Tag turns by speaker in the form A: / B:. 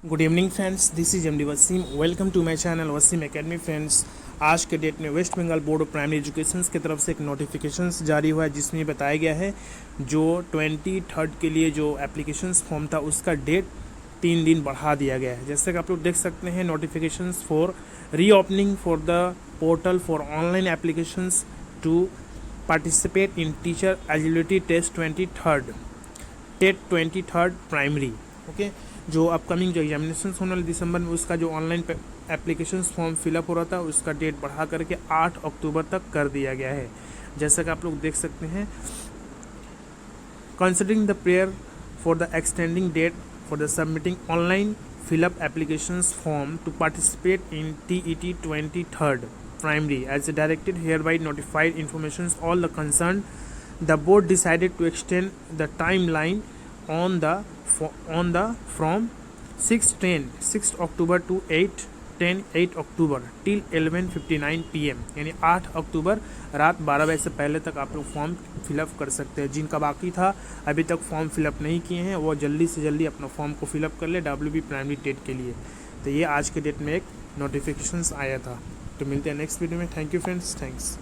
A: Good evening friends, this is MD Wasim. Welcome to my channel Wasim academy. Friends, आज के date में West Bengal board of primary education की तरफ से एक नोटिफिकेशंस जारी हुआ है जिसमें बताया गया है जो 23 के लिए जो एप्लीकेशंस फॉर्म था उसका डेट 3 दिन बढ़ा दिया गया है। जैसे कि आप लोग देख सकते हैं, notifications for reopening for the portal for online applications to participate in teacher eligibility test 23 primary. Okay, जो अपकमिंग जो एग्जामिनेशन होने वाले दिसंबर में उसका जो ऑनलाइन एप्लीकेशन फॉर्म फिलअप हो रहा था उसका डेट बढ़ा करके 8 अक्टूबर तक कर दिया गया है। जैसा कि आप लोग देख सकते हैं, considering the prayer for the extending date for the submitting online fill up application form to participate in TET 23 primary as directed hereby notified information all the concern the board decided to extend the timeline on the from 6 October to 8 October till 11:59 PM, यानी 8 अक्टूबर रात 12 बजे से पहले तक आप लोग form fill up कर सकते हैं। जिनका बाकी था अभी तक फॉर्म फिलअप नहीं किए हैं वो जल्दी से जल्दी अपना फॉर्म को फिलअप कर ले WB प्राइमरी टेट के लिए। तो ये आज के डेट में एक नोटिफिकेशंस आया था। तो मिलते हैं नेक्स्ट वीडियो में। Thank you friends, thanks.